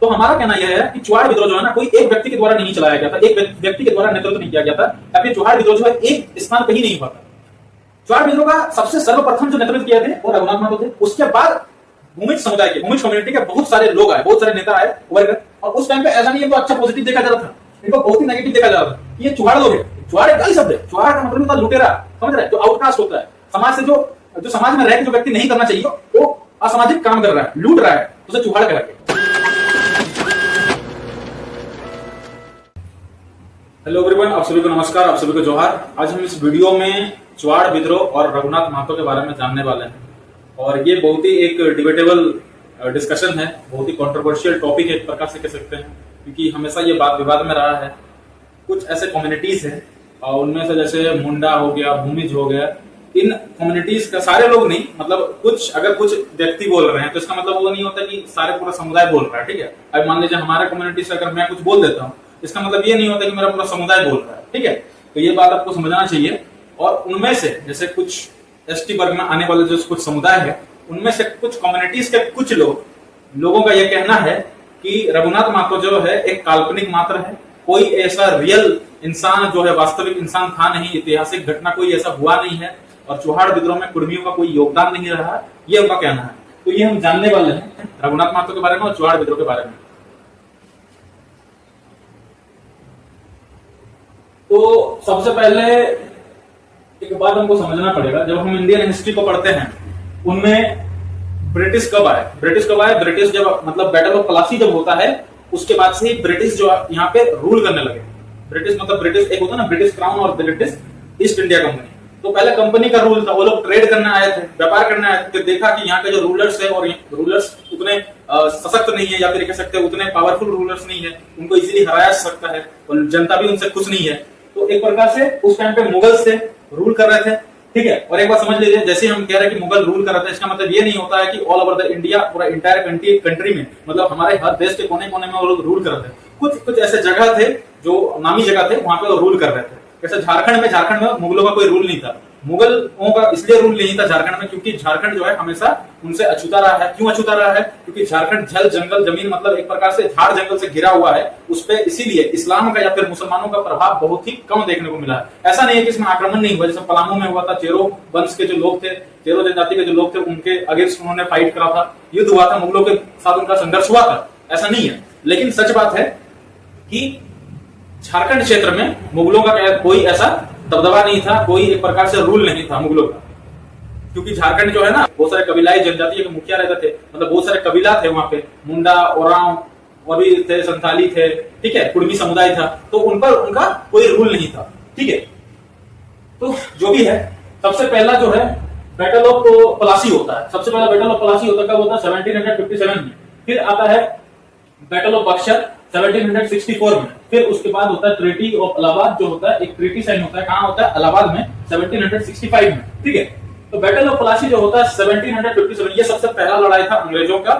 तो हमारा कहना यह है कि चुहाड़ विद्रोह जो है ना कोई एक व्यक्ति के द्वारा नहीं चलाया गया था, एक व्यक्ति के द्वारा नेतृत्व नहीं किया गया था, या फिर चुहाड़ विद्रोह जो है एक स्थान कहीं नहीं हुआ था। चुहाड़ विद्रोह का सबसे सर्वप्रथम जो नेतृत्व किए थे वो रघुनाथ महतो थे। उसके बाद भूमिज समुदाय के, भूमिज कम्युनिटी के बहुत सारे लोग आए, बहुत सारे नेता आए उभर कर, और उस टाइम पे ऐसा नहीं है अच्छा पॉजिटिव देखा जा रहा था, इनको बहुत ही नेगेटिव देखा जा रहा था। ये चुहाड़ लोग है, चुहाड़ एक गाली शब्द है, चुहाड़ का मतलब होता है लुटेरा, समझ रहे हैं, जो आउटकास्ट होता है समाज से, जो समाज में रह के जो व्यक्ति नहीं करना चाहिए वो असामाजिक काम कर रहा है, लूट रहा है, उसे चुहाड़ कहलाते हैं। हेलो एवरीवन, आप सभी को नमस्कार, आप सभी को जोहार। आज हम इस वीडियो में चुहाड़ विद्रोह और रघुनाथ महतो के बारे में जानने वाले हैं, और ये बहुत ही एक डिबेटेबल डिस्कशन है, बहुत ही कंट्रोवर्शियल टॉपिक है एक प्रकार से कह सकते हैं, क्योंकि हमेशा ये बात विवाद में रहा है। कुछ ऐसे कम्युनिटीज है उनमें से जैसे मुंडा हो गया, भूमिज हो गया, इन कम्युनिटीज का सारे लोग नहीं, मतलब कुछ अगर कुछ व्यक्ति बोल रहे हैं तो इसका मतलब वो नहीं होता कि सारे पूरा समुदाय बोल रहा है। ठीक है, अब मान लीजिए हमारे कम्युनिटी से अगर मैं कुछ बोल देता हूँ, इसका मतलब ये नहीं होता कि मेरा पूरा समुदाय बोल रहा है। ठीक है, तो ये बात आपको समझना चाहिए। और उनमें से जैसे कुछ एसटी वर्ग में आने वाले जो कुछ समुदाय है, उनमें से कुछ कम्युनिटीज के कुछ लोगों का यह कहना है कि रघुनाथ महतो जो है एक काल्पनिक मात्र है, कोई ऐसा रियल इंसान जो है वास्तविक इंसान था नहीं, ऐतिहासिक घटना कोई ऐसा हुआ नहीं है, और चुहाड़ विद्रोह में कुर्मियों का कोई योगदान नहीं रहा, ये उनका कहना है। तो ये हम जानने वाले हैं रघुनाथ महतो के बारे में और चुहाड़ विद्रोह के बारे में। तो सबसे पहले एक बात हमको समझना पड़ेगा, जब हम इंडियन हिस्ट्री को पढ़ते हैं उनमें ब्रिटिश कब आए, ब्रिटिश जब मतलब बैटल ऑफ प्लासी जब होता है उसके बाद से ही ब्रिटिश जो यहाँ पे रूल करने लगे। ब्रिटिश मतलब ब्रिटिश एक होता है ना, ब्रिटिश क्राउन और ब्रिटिश ईस्ट इंडिया कंपनी। तो पहले कंपनी का रूल था, वो लोग ट्रेड करने आए थे, व्यापार करने आए थे, तो देखा कि यहाँ के जो रूलर्स है और रूलर्स उतने सशक्त नहीं है, या फिर कह सकते हैं उतने पावरफुल रूलर्स नहीं है, उनको इजीली हराया जा सकता है, और जनता भी उनसे खुश नहीं है। तो एक प्रकार से उस टाइम पे मुगल्स थे, रूल कर रहे थे। ठीक है, और एक बात समझ लीजिए, जैसे हम कह रहे हैं कि मुगल रूल कर रहे थे, इसका मतलब ये नहीं होता है कि ऑल ओवर द इंडिया, पूरा इंटायर कंट्री में, मतलब हमारे हर देश के कोने कोने में वो लोग रूल कर रहे थे। कुछ ऐसे जगह थे जो नामी जगह थे, वहां पे वो रूल कर रहे थे। जैसे झारखंड में मुगलों का कोई रूल नहीं था। मुगलों का इसलिए रूल नहीं था झारखंड में क्योंकि झारखंड जो है हमेशा उनसे अछूता रहा है। क्यों अछूता रहा है? क्योंकि झारखंड जल जंगल जमीन मतलब एक प्रकार से झाड़ जंगल से घिरा हुआ है, उस पे इसीलिए इस्लाम का या फिर मुसलमानों का प्रभाव बहुत ही कम देखने को मिला है। ऐसा नहीं है कि इसमें आक्रमण नहीं हुआ, जैसे पलामू में हुआ था, चेरो वंश के जो लोग थे, चेरो जनजाति के जो लोग थे, उनके अगेंस्ट उन्होंने फाइट करा था, युद्ध हुआ था, मुगलों के साथ उनका संघर्ष हुआ था, ऐसा नहीं है। लेकिन सच बात है कि झारखंड क्षेत्र में मुगलों का कोई ऐसा दबदबा नहीं था, कोई एक प्रकार से रूल नहीं था मुगलों का, क्योंकि झारखंड जो है ना बहुत सारे कबीलाई जनजाति के मुखिया रहते थे, मतलब बहुत सारे कबीला थे वहां पे, मुंडा, ओरांव और भी थे, संथाली थे, ठीक है, कुर्मी समुदाय था, तो उन पर उनका कोई रूल नहीं था। ठीक है, तो जो भी है, सबसे पहला जो है बैटल ऑफ प्लासी होता है। सबसे पहला बैटल ऑफ प्लासी होता है, कब होता है? 1757 में। फिर आता है बैटल ऑफ बक्सर 1764 में। फिर उसके बाद होता है ट्रीटी ऑफ इलाहाबाद, जो होता है एक ट्रीटी साइन होता है, कहां होता है? इलाहाबाद में 1765 में। ठीक है, तो बैटल ऑफ प्लासी जो होता है 1757, ये सबसे पहला लड़ाई था अंग्रेजों का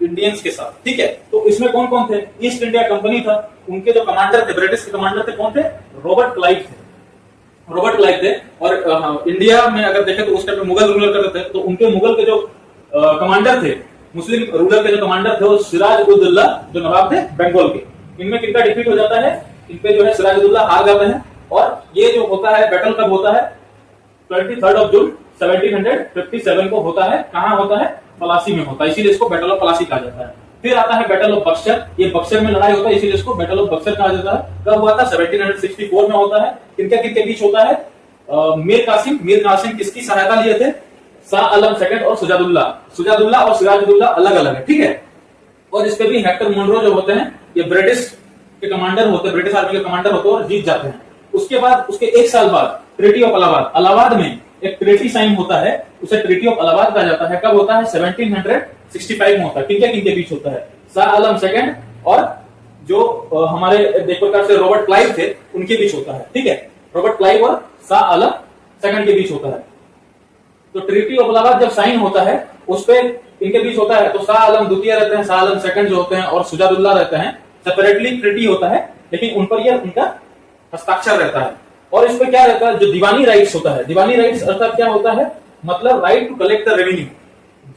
इंडियंस के साथ। ठीक है, तो इसमें कौन कौन थे? ईस्ट इंडिया कंपनी था, उनके जो कमांडर थे, ब्रिटिश के कमांडर थे, कौन थे? रॉबर्ट क्लाइव थे। और इंडिया में अगर देखें तो उस टाइम पे मुगल रूलर करते थे, तो उनके मुगल के जो कमांडर थे, मुस्लिम रूलर के जो कमांडर थे, वो सिराज उद-दौला जो नवाब थे बंगाल के। इनमें किनका डिफीट हो जाता है? इनपे जो है सिराज उद-दौला हार जाते हैं। और ये जो होता है बैटल कब होता है? 23 जून 1757 को होता है। कहां होता है? प्लासी में होता है, इसीलिए इसको बैटल ऑफ प्लासी कहा जाता है। फिर आता है बैटल ऑफ बक्सर, ये बक्सर में लड़ाई होता है, इसीलिए इसको बैटल ऑफ बक्सर कहा जाता है। कब हुआ था? 1764 में होता है। किनके बीच होता है? मीर कासिम किसकी सहायता लिए थे? शाह आलम सेकंड और सुजादुल्ला और सिराजुद्दौला अलग अलग है। ठीक है, और इस पे भी हेक्टर मुनरो जो होते हैं, ये ब्रिटिश के कमांडर होते हैं, ब्रिटिश आर्मी के कमांडर होते हैं और जीत जाते हैं। उसके बाद उसके एक साल बाद ट्रीटी ऑफ इलाहाबाद में एक ट्रीटी साइन होता है, उसे ट्रीटी ऑफ इलाहाबाद कहा जाता है। कब होता है? 1765 में होता है। किनके बीच होता है? शाह आलम सेकंड और जो हमारे एक प्रकार से रॉबर्ट क्लाइव थे, उनके बीच होता है। ठीक है, रॉबर्ट क्लाइव और शाह आलम सेकंड के बीच होता है। तो ट्रीटी ऑफ इलाहाबाद जब साइन होता है, उस पे इनके बीच होता है, तो शाह आलम द्वितीय रहते हैं, शाह आलम सेकंड जो होते हैं, और सुजादुल्ला रहते हैं। सेपरेटली ट्रीटी होता है, लेकिन उन पर यह उनका हस्ताक्षर रहता है। और इसमें क्या रहता है? जो दीवानी राइट्स होता है, दीवानी राइट्स अर्थात क्या होता है? मतलब right to collect the revenue.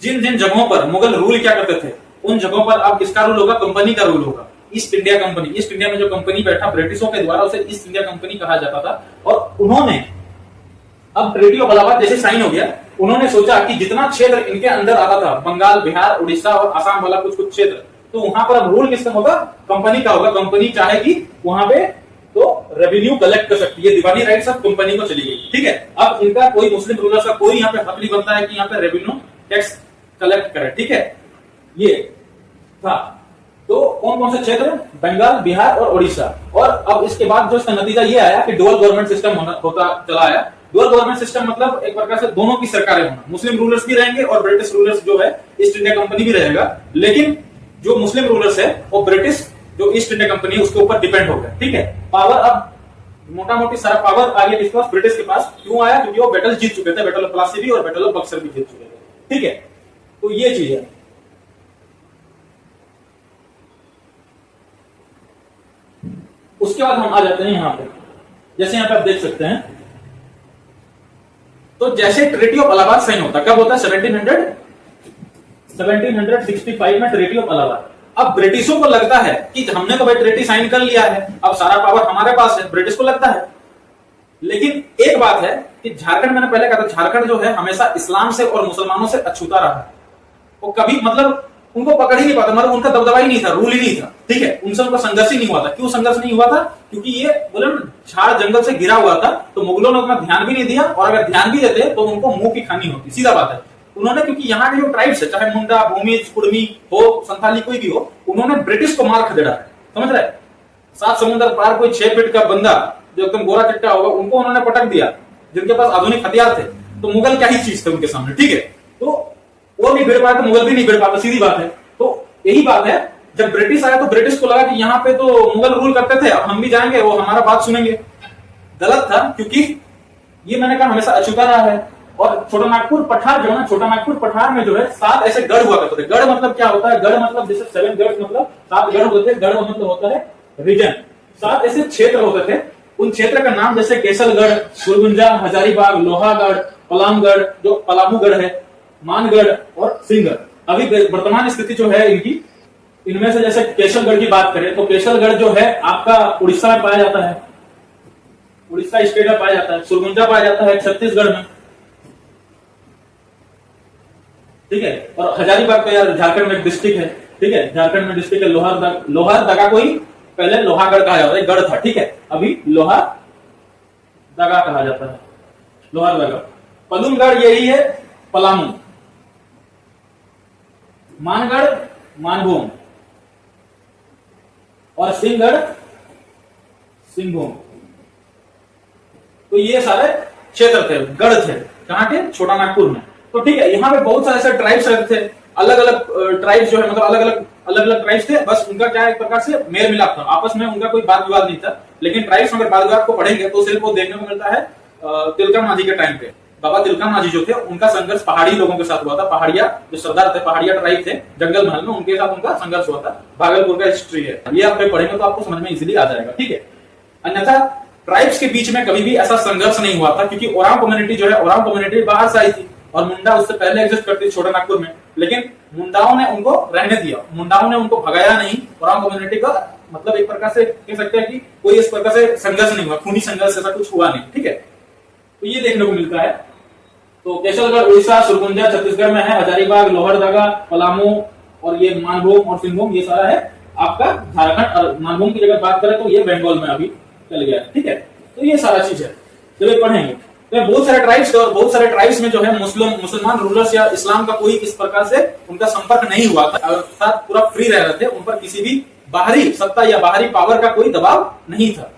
जिन जिन जगहों पर मुगल रूल क्या करते थे, उन जगहों पर अब किसका रूल होगा? कंपनी का रूल होगा। East India company, east India में जो कंपनी बैठा ब्रिटिशों के द्वारा, उसे ईस्ट इंडिया कंपनी कहा जाता था। और उन्होंने अब ट्रीटी ऑफ इलाहाबाद जैसे साइन हो गया, उन्होंने सोचा कि जितना क्षेत्र इनके अंदर आता था, बंगाल, बिहार, उड़ीसा और आसाम वाला कुछ कुछ क्षेत्र, तो वहां पर अब रूल किसका होगा? कंपनी का होगा। कंपनी चाहेगी वहां पे तो रेवेन्यू कलेक्ट कर सकती है, दीवानी राइट सब कंपनी को चली गई। ठीक है, अब इनका कोई मुस्लिम रूलर्स का कोई यहाँ पे हक नहीं बनता है कि यहाँ पे रेवेन्यू टैक्स कलेक्ट करे। ठीक है, ये था। तो कौन कौन से क्षेत्र? बंगाल, बिहार और उड़ीसा। और अब इसके बाद जो इसका नतीजा ये आया कि डुअल गवर्नमेंट सिस्टम होता चला आया। डुअल गवर्नमेंट सिस्टम मतलब एक प्रकार से दोनों की सरकारें होना, मुस्लिम रूलर्स भी रहेंगे और ब्रिटिश रूलर्स जो है ईस्ट इंडिया कंपनी भी रहेगा। लेकिन जो मुस्लिम रूलर्स है वो ब्रिटिश जो ईस्ट इंडिया कंपनी है उसके ऊपर डिपेंड हो गया। ठीक है, पावर अब मोटा मोटी सारा पावर आ गया किसके पास? ब्रिटिश के पास। क्यों आया? क्योंकि वो बैटल जीत चुके थे, बैटल ऑफ प्लासी भी और बैटल ऑफ बक्सर भी जीत चुके थे। ठीक है, तो ये चीज है। उसके बाद हम आ जाते हैं यहाँ पे, जैसे यहाँ पे आप देख सकते हैं, तो जैसे ट्रीटी ऑफ इलाहाबाद साइन होता, कब होता है? 1765 में ट्रीटी ऑफ इलाहाबाद। अब ब्रिटिशों को लगता है कि हमने तो भाई ट्रीटी साइन कर लिया है, अब सारा पावर हमारे पास है, ब्रिटिश को लगता है। लेकिन एक बात है कि झारखंड, मैंने पहले कहा था, झारखंड जो है हमेशा इस्लाम से और मुसलमानों से अछूता रहा है। वो कभी मतलब उनको पकड़ ही नहीं पाता, मतलब उनका दबदबा ही नहीं था, रूल ही नहीं था। ठीक है, उनसे उनका संघर्ष ही नहीं हुआ था। क्यों संघर्ष नहीं हुआ था? क्योंकि ये बोले झाड़ जंगल से घिरा हुआ था, तो मुगलों ने उतना ध्यान भी नहीं दिया, और अगर ध्यान भी देते तो उनको मुंह की खानी होती, सीधा बात है। उन्होंने, क्योंकि यहाँ के जो ट्राइब्स है, चाहे मुंडा, भूमिज, कुर्मी हो, संथाली, कोई भी हो, उन्होंने ब्रिटिश को मार खदेड़ा है। समझ रहे? 7 समुद्र पार कोई 6 फीट का बंदा जो एकदम गोरा चिट्टा होगा, उनको उन्होंने पटक दिया, जिनके पास आधुनिक हथियार थे। तो मुगल क्या ही चीज थे उनके सामने। ठीक है, तो वो नहीं भिड़ पाया तो मुगल भी नहीं भिड़ पाता, सीधी बात है। तो यही बात है, जब ब्रिटिश आया तो ब्रिटिश को लगा कि यहाँ पे तो मुगल रूल करते थे, अब हम भी जाएंगे, वो हमारा बात सुनेंगे। गलत था, क्योंकि ये मैंने कहा हमेशा अछूता रहा है। और छोटा नागपुर पठार जो है ना, छोटा नागपुर पठार में जो है 7 ऐसे गढ़ हुआ करते थे। गढ़ मतलब क्या होता है? गढ़ मतलब जैसे 7 गढ़, मतलब 7 गढ़ होते थे। गढ़ मतलब होता है रीजन। 7 ऐसे क्षेत्र होते थे। उन क्षेत्र का नाम जैसे केसलगढ़, सुरगुंजा, हजारीबाग, लोहागढ़, पलामगढ़, जो पलामूगढ़ है, मानगढ़ और सिंहगढ़। अभी वर्तमान स्थिति जो है इनकी, इनमें से जैसे केसलगढ़ की बात करें तो केसलगढ़ जो है आपका उड़ीसा में पाया जाता है, उड़ीसा स्टेट में पाया जाता है। सुरगुंजा पाया जाता है छत्तीसगढ़ में। ठीक है, और हजारीबाग तो यार झारखंड में एक डिस्ट्रिक्ट है। ठीक है, झारखंड में डिस्ट्रिक्ट है। लोहारदगा को ही पहले लोहागढ़ कहा जाता है, गढ़ था। ठीक है, अभी लोहारदगा कहा जाता है, लोहारदगा। पलूमगढ़ यही है पलामू, मानगढ़ मानभूम और सिंहगढ़ सिंहभूम। तो ये सारे क्षेत्र थे, गढ़ थे, कहां के? छोटा नागपुर में। तो ठीक है, यहाँ पे बहुत सारे ऐसे ट्राइब्स रहते थे, अलग अलग ट्राइब्स जो है, मतलब अलग अलग ट्राइब्स थे। बस उनका क्या एक प्रकार से मेल मिलाप था, आपस में उनका कोई बात विवाद नहीं था। लेकिन ट्राइब्स अगर बात विवाद को पढ़ेंगे तो सिर्फ वो देखने को मिलता है तिलका मांझी के टाइम पे। बाबा तिलका मांझी जो थे, उनका संघर्ष पहाड़ी लोगों के साथ हुआ था। पहाड़िया जो सरदार थे, पहाड़िया ट्राइब थे, जंगल महल में, उनके साथ उनका संघर्ष हुआ था। भागलपुर का हिस्ट्री है, ये आप पढ़ेंगे तो आपको समझ में इजीली आ जाएगा। ठीक है, अन्यथा ट्राइब्स के बीच में कभी भी ऐसा संघर्ष नहीं हुआ था, क्योंकि ओराम कम्युनिटी जो है, ओराम कम्युनिटी बाहर से आई थी और मुंडा उससे पहले एग्जिस्ट करती थी छोटा नागपुर में। लेकिन मुंडाओं ने उनको रहने दिया, मुंडाओं ने उनको भगाया नहीं। ओराम कम्युनिटी का मतलब एक प्रकार से कह सकते हैं कि कोई इस प्रकार से संघर्ष नहीं हुआ, खूनी संघर्ष ऐसा कुछ हुआ नहीं। ठीक है, तो ये देखने को मिलता है। तो केसलगढ़ उड़ीसा, सुरगुंजा छत्तीसगढ़ में है, हजारीबाग, लोहरदगा, पलामू और ये मानभूम और सिंहभूम, ये सारा है आपका झारखंड। और मानभूम की अगर बात करें तो ये बंगाल में अभी चल गया। ठीक है, तो ये सारा चीज है, चलिए पढ़ेंगे। तो बहुत सारे ट्राइब्स और बहुत सारे ट्राइब्स में जो है मुसलमान रूलर्स या इस्लाम का कोई इस प्रकार से उनका संपर्क नहीं हुआ था, अर्थात पूरा फ्री रह रहे थे। उन पर किसी भी बाहरी सत्ता या बाहरी पावर का कोई दबाव नहीं था।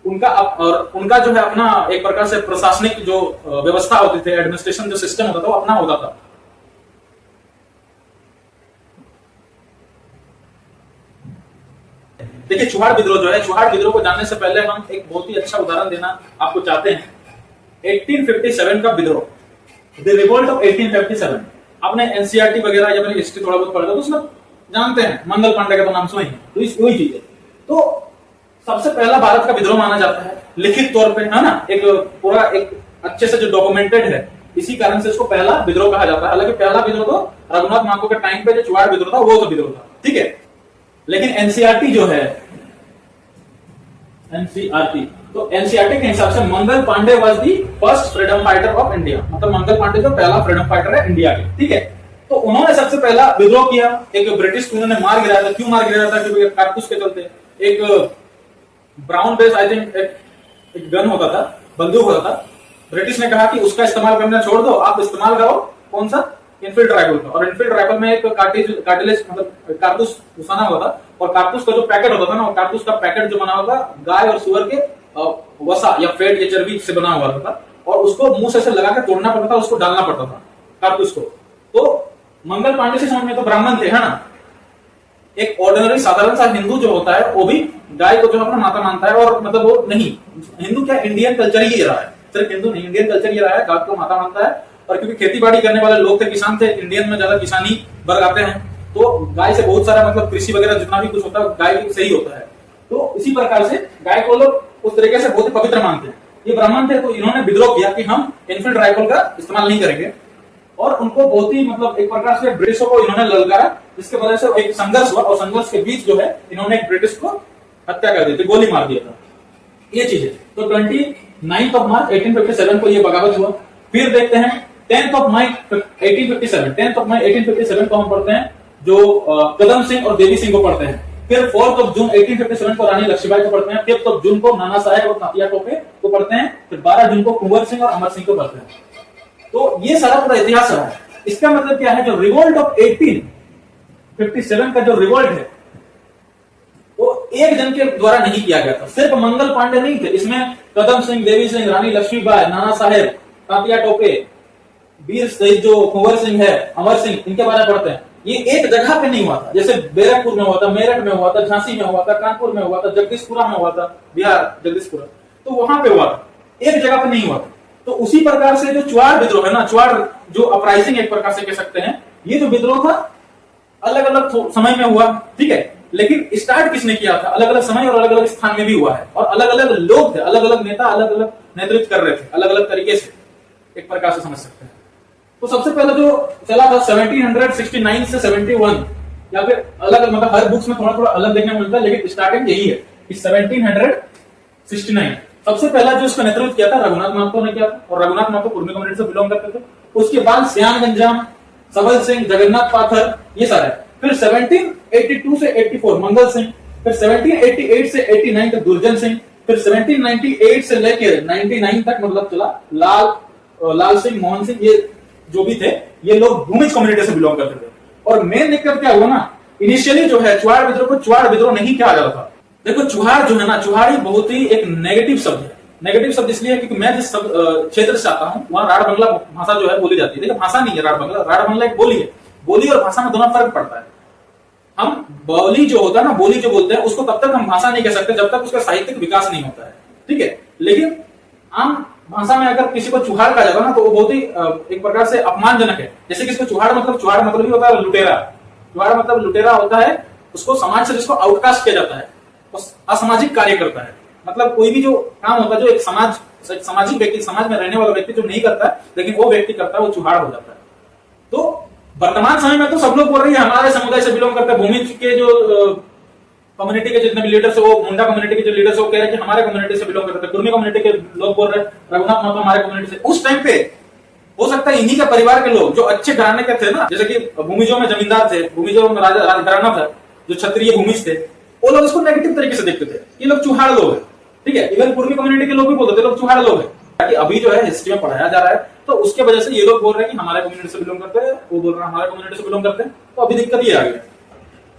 उनका और उनका जो है अपना एक प्रकार से प्रशासनिक जो व्यवस्था होती थी, एडमिनिस्ट्रेशन जो सिस्टम होता था, वो अपना होता था। देखिए, चुहाड़ विद्रोह जो है, चुहाड़ विद्रोह को जानने से पहले हम एक बहुत ही अच्छा उदाहरण देना आपको चाहते हैं। 1857 का विद्रोह, द रिवोल्ट ऑफ 1857। आपने एनसीईआरटी वगैरह या फिर हिस्ट्री थोड़ा बहुत पढ़ा तो उसमें जानते हैं, मंगल पांडे का तो नाम सुना ही। तो इस वही चीज है। तो सबसे पहला भारत का विद्रोह माना जाता है लिखित तौर पे, है ना, एक पूरा एक अच्छे से जो डॉक्यूमेंटेड है इसी कारण से इसको पहला विद्रोह कहा जाता है। हालांकि पहला विद्रोह तो रघुनाथ महतो के टाइम पे जो चुआड़ विद्रोह था वो तो विद्रोह था, ठीक है। लेकिन एनसीईआरटी जो है, एनसीईआरटी, तो एनसीईआरटी के हिसाब से Mangal Pandey was the first freedom fighter of India, मतलब मंगल पांडे जो पहला फ्रीडम फाइटर है इंडिया के, ठीक है। तो उन्होंने सबसे पहला विद्रोह किया, एक ब्रिटिश को उन्होंने मार गिराया था। क्यों मार गिराया था? क्योंकि कारतूस के चलते। एक ब्राउन बेस आई थिंक एक गन होता था, बंदूक होता था। ब्रिटिश ने कहा कि उसका इस्तेमाल करना छोड़ दो, आप इस्तेमाल करो कौन सा, इनफील्ड राइफल का। और इनफील्ड राइफल में एक कार्टिलेज मतलब कारतूस घुसाना होता था, और कारतूस का जो पैकेट होता था ना, कारतूस का पैकेट जो बना होगा गाय और सुअर के वसा या फेट या चर्बी से बना हुआ था, और उसको मुंह से लगा के तोड़ना पड़ता था, उसको डालना पड़ता था कारतूस को। तो मंगल पांडे से समझ में तो ब्राह्मण थे, है ना। एक ऑर्डिनरी साधारण सा हिंदू जो होता है वो भी गाय को जो अपना माता मानता है, और मतलब वो नहीं, हिंदू क्या, इंडियन कल्चर ही रहा है, सिर्फ हिंदू नहीं, इंडियन कल्चर ही रहा है, गाय को माता मानता है। और क्योंकि खेती बाड़ी करने वाले लोग थे, किसान थे, इंडियन में ज्यादा किसानी वर्ग आते हैं, तो गाय से बहुत सारा मतलब कृषि वगैरह जितना भी कुछ होता है गाय से ही होता है। तो इसी प्रकार से गाय को लोग उस तरीके से बहुत ही पवित्र मानते हैं। ये ब्राह्मण थे, तो इन्होंने विद्रोह किया कि हम इनफील्ड राइफल का इस्तेमाल नहीं करेंगे, और उनको बहुत ही मतलब एक प्रकार से ब्रिटिशों को इन्होंने ललकारा, जिसके वजह से एक संघर्ष हुआ, और संघर्ष के बीच जो है इन्होंने एक ब्रिटिश को हत्या कर दी थी, गोली मार दिया था। ये चीज है। तो 29 मार्च 1857 को ये बगावत हुआ। फिर देखते हैं 10 मई 1857 को हम पढ़ते हैं जो कदम सिंह और देवी सिंह को पढ़ते हैं। फिर 4 जून 1857 को रानी लक्ष्मीबाई को पढ़ते हैं। 5 जून को नाना साहेब और तात्या टोपे को पढ़ते हैं। फिर 12 जून को कुंवर सिंह और अमर सिंह को पढ़ते हैं। तो ये सारा पूरा इतिहास रहा है। इसका मतलब क्या है, जो रिवोल्ट ऑफ 1857 का जो रिवोल्ट है वो एक जन के द्वारा नहीं किया गया था। सिर्फ मंगल पांडे नहीं थे इसमें, कदम सिंह, देवी सिंह, रानी लक्ष्मीबाई, नाना साहेब, तात्या टोपे, वीर शहीद जो कुंवर सिंह है, अमर सिंह, इनके बारे में पढ़ते हैं। ये एक जगह पे नहीं हुआ था, जैसे बैरकपुर में हुआ था, मेरठ में हुआ था, झांसी में हुआ था, कानपुर में हुआ था, जगदीशपुरा में हुआ था, बिहार जगदीशपुरा, तो वहां पे हुआ था, एक जगह पे नहीं हुआ था। तो उसी प्रकार से जो चुआड़ विद्रोह है ना, चुआड़ जो अपराइजिंग एक प्रकार से कह सकते हैं, ये जो विद्रोह था अलग अलग समय में हुआ, ठीक है, लेकिन स्टार्ट किसने किया था, अलग अलग समय और अलग अलग स्थान में भी हुआ है, और अलग अलग लोग थे, अलग अलग नेता अलग अलग नेतृत्व कर रहे थे, अलग अलग तरीके से एक प्रकार से समझ सकते हैं। तो सबसे पहले जो चला था 1769 से 71, या फिर अलग मतलब हर बुक्स में थोड़ा थोड़ा अलग देखने को मिलता है, लेकिन स्टार्टिंग यही है कि 1769। सबसे पहला जो इसका नेतृत्व किया था रघुनाथ महतो ने किया था, और रघुनाथ महतो कुर्मी कम्युनिटी से बिलोंग करते थे। उसके बाद श्याम गंजाम, सबल सिंह, जगन्नाथ पाथर, ये सारे। फिर 1782 से 84 मंगल सिंह, फिर 1788 से 89 तक दुर्जन सिंह, फिर 1798 से लेकर 99 तक मतलब चला लाल सिंह, मोहन सिंह, ये जो भी थे ये लोग भूमिज कम्युनिटी से बिलोंग करते थे। और मेन दिक्कत क्या हुआ ना, इनिशियली जो है चुआड़ विद्रोह को चुआड़ विद्रोह नहीं कहा जाता था। देखो चुहार जो है ना, चुहाड़ी बहुत ही एक नेगेटिव शब्द है। नेगेटिव शब्द इसलिए क्योंकि मैं जिस क्षेत्र से आता हूँ वहां राढ़ बंगला भाषा जो है बोली जाती है। देखो भाषा नहीं है राढ़ बंगला एक बोली है। बोली और भाषा में दोनों फर्क पड़ता है। हम बोली जो होता है ना, बोली जो बोलते हैं उसको तब तक हम भाषा नहीं कह सकते जब तक उसका साहित्यिक विकास नहीं होता है, ठीक है। लेकिन आम भाषा में अगर किसी को चुहार कहा जाता है ना, तो वो बहुत ही एक प्रकार से अपमानजनक है। जैसे किसको चुहार मतलब ही होता है लुटेरा। चुहार मतलब लुटेरा होता है, उसको समाज से जिसको आउटकास्ट किया जाता है, असामाजिक कार्य करता है। मतलब कोई भी जो काम होता है, जो एक सामाजिक व्यक्ति, समाज में रहने वाला व्यक्ति जो नहीं करता है लेकिन वो व्यक्ति करता है, वो चुहाड़ हो जाता है। तो वर्तमान समय में तो सब लोग बोल रहे हैं हमारे समुदाय से बिलोंग करते हैं। भूमिज के जो कम्युनिटी के जितने भी लीडर्स है, वो मुंडा कम्युनिटी के जो लीडर्स है वो कह रहे हैं कि हमारे कम्युनिटी से बिलोंग करते हैं। कुर्मी कम्युनिटी के लोग बोल रहे हैं रघुनाथ महतो हमारे कम्युनिटी से। उस टाइम पे हो सकता है इन्हीं के परिवार के लोग जो अच्छे घराने के थे ना, जैसे कि भूमिजों में जमींदार थे, भूमिजों में राजा घराना था, जो क्षत्रिय भूमिज थे, वो लोग इसको नेगेटिव तरीके से देखते थे। ये लोग चुहाड़ लोग हैं, ठीक है। इवन कुर्मी कम्युनिटी के लोग भी बोलते थे लोग चुहाड़ लोग हैं। अभी जो है हिस्ट्री में पढ़ाया जा रहा है, तो उसके वजह से ये लोग बोल रहे हैं कि हमारे कम्युनिटी से बिलोंग करते हैं, वो बोल रहे हैं हमारे कम्युनिटी से बिलोंग करते हैं। तो अभी दिक्कत ये आ गई।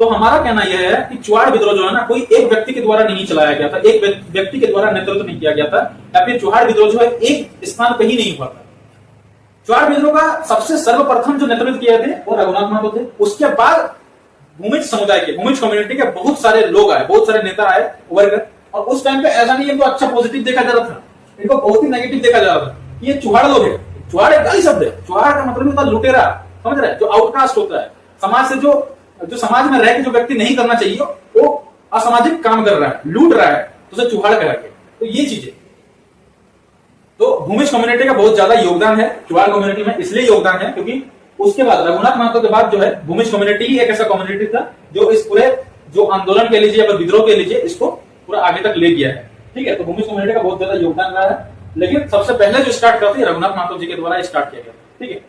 तो हमारा कहना यह है कि चुआड़ विद्रोह जो है ना, कोई एक व्यक्ति के द्वारा नहीं चलाया गया था, एक व्यक्ति के द्वारा नेतृत्व नहीं किया गया था, या फिर चुआड़ विद्रोह जो है एक स्थान पर ही नहीं हुआ था। चुआड़ विद्रोह का सबसे सर्वप्रथम जो नेतृत्व किए थे वो रघुनाथ महतो थे। उसके बाद भूमिज समुदाय के, भूमिज कम्युनिटी के बहुत सारे लोग आए, बहुत सारे नेता आए उभर कर। और उस टाइम पे ऐसा नहीं इनको अच्छा पॉजिटिव देखा जा रहा था, इनको बहुत ही नेगेटिव देखा जा रहा था। ये चुहाड़ लोग है। चुहाड़ एक गाली शब्द है। चुहाड़ का मतलब होता है लुटेरा, समझ रहे हैं, जो आउटकास्ट होता है समाज से, जो समाज में रह के जो व्यक्ति नहीं करना चाहिए वो असामाजिक काम कर रहा है, लूट रहा है, तो उसे चुहाड़ कहेंगे। तो ये चीजें तो भूमिज कम्युनिटी का बहुत ज्यादा योगदान है चुवाड़ कम्युनिटी में, इसलिए योगदान है क्योंकि उसके बाद रघुनाथ महतो के बाद जो है भूमिज कम्युनिटी ही एक ऐसा कम्युनिटी था जो इस पूरे जो आंदोलन के लीजिए या विद्रोह के लीजिए इसको पूरा आगे तक ले गया है। ठीक है, तो भूमिज कम्युनिटी का बहुत ज्यादा योगदान रहा है, लेकिन सबसे पहले जो स्टार्ट करती है रघुनाथ महतो जी के द्वारा स्टार्ट किया गया। ठीक है,